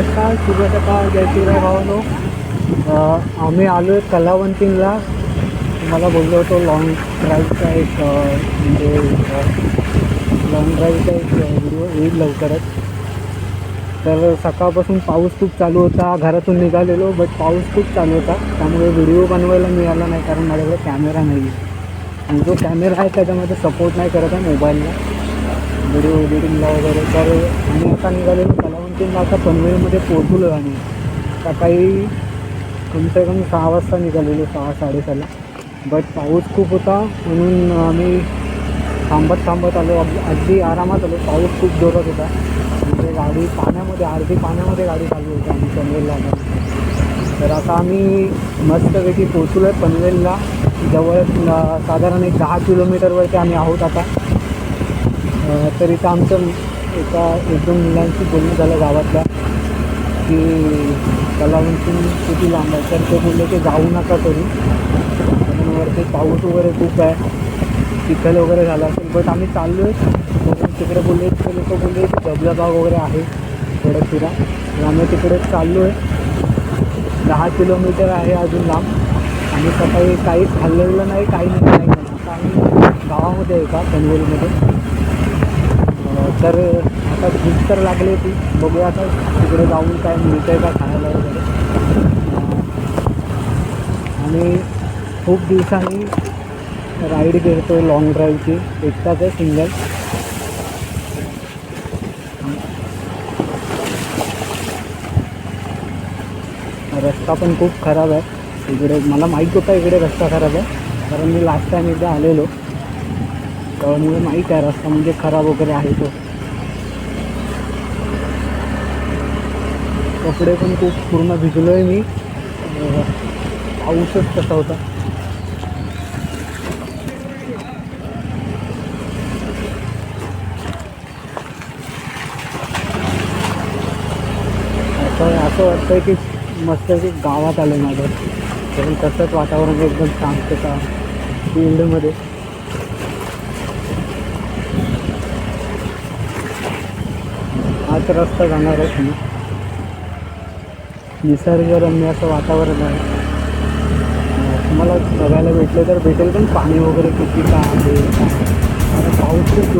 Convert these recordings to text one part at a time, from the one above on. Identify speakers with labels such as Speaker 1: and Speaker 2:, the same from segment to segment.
Speaker 1: नमस्कार, शुभ सकाळ, जय श्रीराम भावानो. आम्ही आलो आहे कलावंतीला. तुम्हाला बोललो होतो लॉंग ड्राईव्हचा एक म्हणजे लॉंग ड्राईव्हचा एक व्हिडिओ येईल लवकरच. तर सकाळपासून पाऊस खूप चालू होता, घरातून निघालेलो बट पाऊस खूप चालू होता, त्यामुळे व्हिडिओ बनवायला मिळाला नाही कारण माझ्याकडे कॅमेरा नाही आहे. आणि जो कॅमेरा आहे त्याच्यामध्ये सपोर्ट नाही करत आहे मोबाईलला व्हिडिओ एडिटिंगला वगैरे. तर आम्ही आता निघालेलो कलावंतीला. आता पनवेलमध्ये पोहोचलो आणि सकाळी कमसे कम 6 वाजता निघालेलो, 6-6:30ला. बट पाऊस खूप होता म्हणून आम्ही थांबत आलो. अगदी आरामात आलो. पाऊस खूप जोरात होता म्हणजे गाडी पाण्यामध्ये, अर्धी पाण्यामध्ये गाडी चालू होती आम्ही पनवेलला आलो. तर आता आम्ही मस्तपैकी पोचलो आहे पनवेलला. जवळ साधारण एक 10 किलोमीटरवरती आम्ही आहोत आता. तर इथं आमचं एक दोन मुलांशी बोलणं झालं गावातल्या की कलावंती किती लांब आहे. तर ते बोलले की जाऊ नका तरी, कारण वरती पाऊस वगैरे खूप आहे, चिखल वगैरे झाला असेल. बट आम्ही चाललो आहे तिकडे. बोलले ते लोक बोलले की धबधबाग वगैरे आहे थोडं फिरा. तर आम्ही तिकडे चाललो आहे. 10 किलोमीटर आहे अजून लांब. आम्ही सकाळी काहीच खाल्लेलं नाही, काही नाही. आता आम्ही गावामध्ये आहे का पनवेलमध्ये. तर आता भूक तर लागली होती, बघूया आता तिकडे जाऊन काय मिळतं आहे का खायला वगैरे. आणि खूप दिवसांनी राईड घेतो लॉंग ड्राईव्हची, एकटाच आहे सिंगल. रस्ता पण खूप खराब आहे इकडे. मला माहीत होता इकडे रस्ता खराब आहे, कारण मी लास्ट टाईम एकदा आलेलो, तर मला माहीत आहे रस्ता म्हणजे खराब वगैरे आहे तो. कपडे पण खूप पूर्ण भिजलो आहे मी. पाऊसच कसा होता. असं वाटतं की मस्त की गावात आलं आहे माझं. कारण तसंच वातावरण एकदम शांतता फील्डमध्ये. हाच रस्ता जाणार आहे तुम्ही. निसर्गरम्य असं वातावरण आहे. तुम्हाला बघायला भेटलं तर भेटेल, पण पाणी वगैरे किती का आहे. आता पाऊस खूप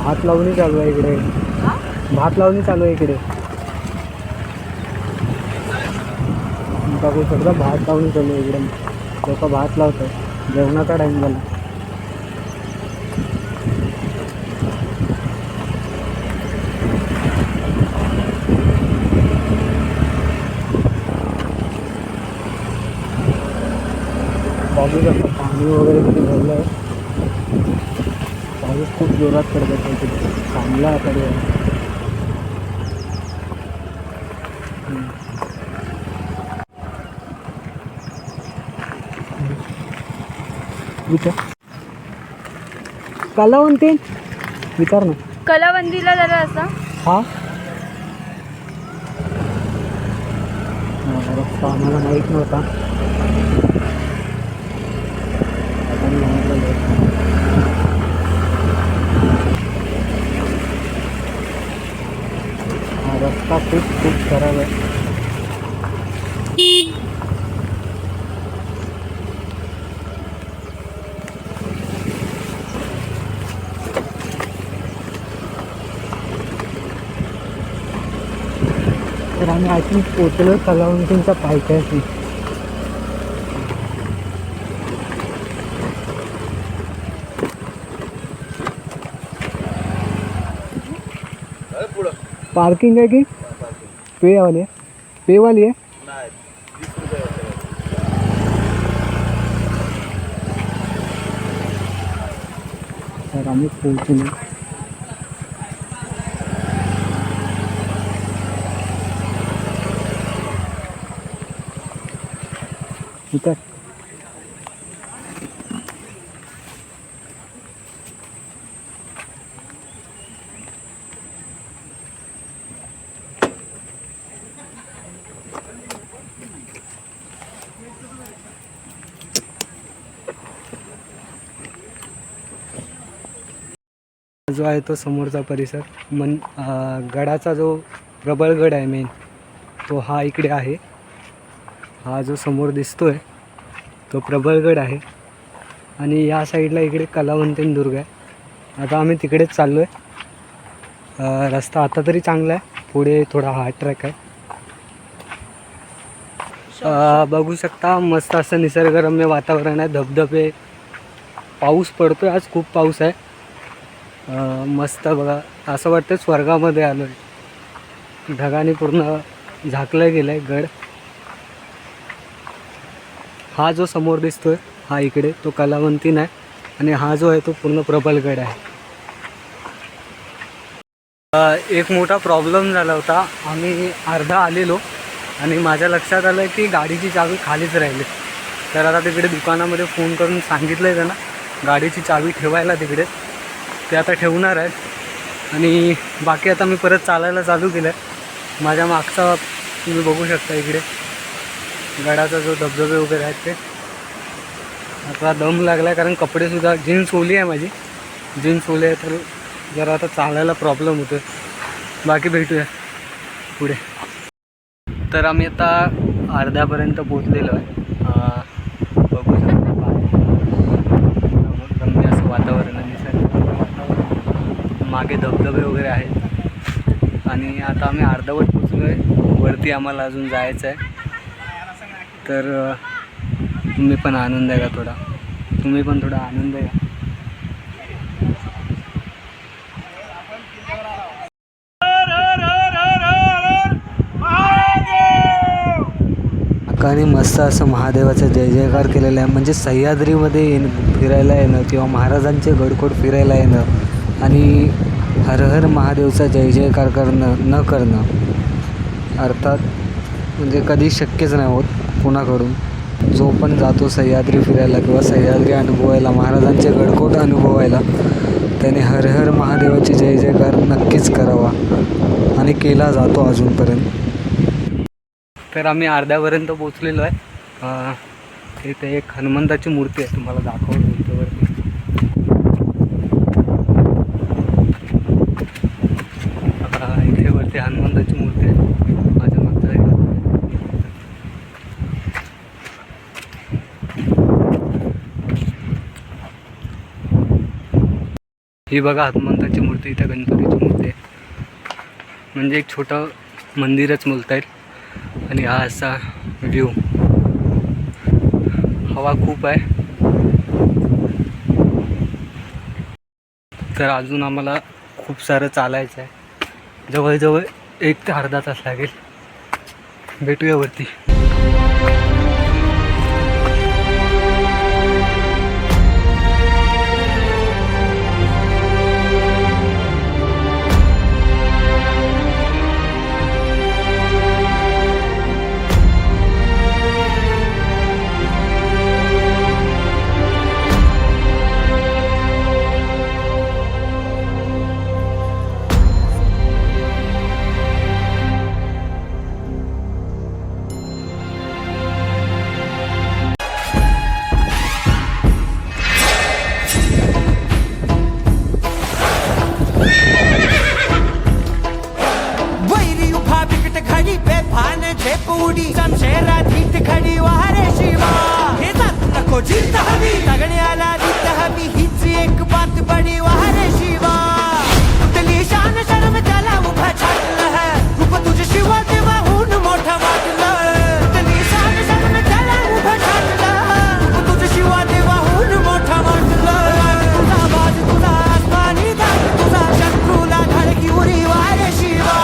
Speaker 1: भात लावणी चालू आहे इकडे. भात लावणी चालू आहे इकडे. बघू शकता भात लावणी चालू आहे इकडे. लोक भात लावत आहे. जेवणाचा टाईम झाला. बघू शकता पाणी वगैरे किती भरलं आहे. पाऊस खूप जोरात पडत आहे तिथे. थांबला आता विचार कलावंती विचार ना.
Speaker 2: कलावंदीला जरा असा
Speaker 1: हा रस्ता आम्हाला माहीत नव्हता. आपण हा रस्ता खूप खराब आहे. तर आम्ही आय थिंक पोचलो कलावंतींच्या पायथ्याशी. पार्किंग आहे की पेवाली आहे? पेवाली आहे. तर आम्ही पोहोचलो. उतर. जो आहे तो समोरचा परिसर गडाचा जो प्रबळगड आहे मेन तो हा इकडे आहे. हा जो समोर दिसतोय तो प्रबळगड आहे आणि या साईडला इकडे कलावंतीन दुर्ग आहे. आता आम्ही तिकडेच चाललो आहे. रस्ता आता तरी चांगला आहे. पुढे थोडा हार्ड ट्रॅक आहे. बघू शकता मस्त असं निसर्गरम्य वातावरण आहे. धबधबे, पाऊस पडतोय. आज खूप पाऊस आहे. मस्त बघा असं वाटतं स्वर्गामध्ये आलो आहे. ढगाने पूर्ण झाकलं गेलं आहे गड. हा जो समोर दिसतोय हा इकडे तो कलावंतीन आहे आणि हा जो आहे तो पूर्ण प्रबळगड आहे. एक मोठा प्रॉब्लेम झाला होता. आम्ही अर्धा आलेलो आणि माझ्या लक्षात आलं की गाडीची चावी खालीच राहिली. तर आता तिकडे दुकानामध्ये फोन करून सांगितलं आहे त्यांना गाडीची चावी ठेवायला तिकडे. ते आता ठेवणार आहेत आणि बाकी आता मी परत चालायला चालू केलं आहे. माझ्या मागचा तुम्ही बघू शकता इकडे गडाचा जो धबधबे वगैरे आहेत ते. आता दम लागला आहे कारण कपडेसुद्धा जीन्स ओली आहे माझी. जीन्स ओली आहे तर जरा आता चालायला प्रॉब्लेम होतो. बाकी भेटूया पुढे. तर आम्ही आता अर्ध्यापर्यंत पोचलेलो आहे. बघू शकता रम्य असं वातावरण आहे. मागे धबधबे वगैरे आहेत आणि आता आम्ही अर्धवट पोचलो आहे. वरती आम्हाला अजून जायचं आहे. तर तुम्ही पण आनंद आहे का थोडा. तुम्ही पण थोडा आनंद आहे. आणि मस्त असं महादेवाचं जय जयकार केलेलं आहे. म्हणजे सह्याद्रीमध्ये फिरायला येणं किंवा महाराजांचे गडकोट फिरायला येणं आणि हर हर महादेवचा जय जयकार न करणं अर्थात म्हणजे कधी शक्यच नाही होत कुणाकडून. जो पण जातो सह्याद्री फिरायला किंवा सह्याद्री अनुभवायला, महाराजांचे गडकोट अनुभवायला, त्याने हर हर महादेवाची जय जयकार नक्कीच करावा आणि केला जातो अजूनपर्यंत. तर आम्ही अर्ध्यापर्यंत पोचलेलो आहे. इथे एक हनुमंताची मूर्ती आहे. तुम्हाला दाखवतो इथे वरती. इथे वरती हनुमंताची मूर्ती आहे माझ्या मागच्या साईडला. ही बघा हनुमंताची मूर्ती, इथं गणपतीची मूर्ती आहे. म्हणजे एक छोटं मंदिरच बोलता येईल. आणि हा असा व्ह्यू. हवा खूप आहे. तर अजून आम्हाला खूप सारं चालायचं आहे. जवळजवळ 1 ते अर्धा तास लागेल. भेटूया वरती.
Speaker 2: वैरी उभा बिकट घडी बेभान झेप उडी शमशेरात खडी वारे शिवा हे जात नको जिंत हवी सगळ्याला जिंत हवी हीच एक बात बडी वारे शिवा तली शान शर्म त्याला उभा छाटलं है रूप तुझे शिवा देवाहून मोठा वाटलं तली शान शर्म त्याला उभा छाटलं रूप तुझे शिवा देवाहून मोठा वाटलं तुझा बाज तुझा आसमानी दाग तुझा शत्रूला धडकी उरी वारे शिवा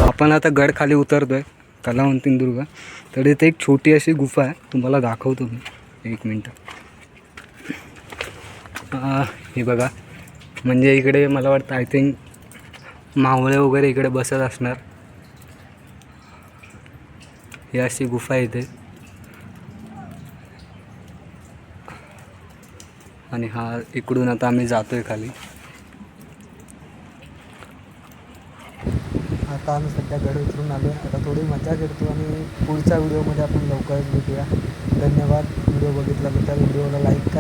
Speaker 1: आपण आता गड खाली उतरतोय, कलावंतीन दुर्ग. तर इथे एक छोटी अशी गुफा आहे, तुम्हाला दाखवतो मी. 1 मिनटं. हे बघा, म्हणजे इकडे मला वाटतं आय थिंक मावळे वगैरे इकडे बसत असणार. ही अशी गुफा आहे इथे. आणि हा इकडून आता आम्ही जातोय खाली. आता आम्ही सध्या गड उतरून आलो आहे. आता थोडी मजा करतो आणि पुढच्या व्हिडिओमध्ये आपण लवकरच भेटूया. धन्यवाद व्हिडिओ बघितल्याबद्दल. व्हिडिओला लाईक करा.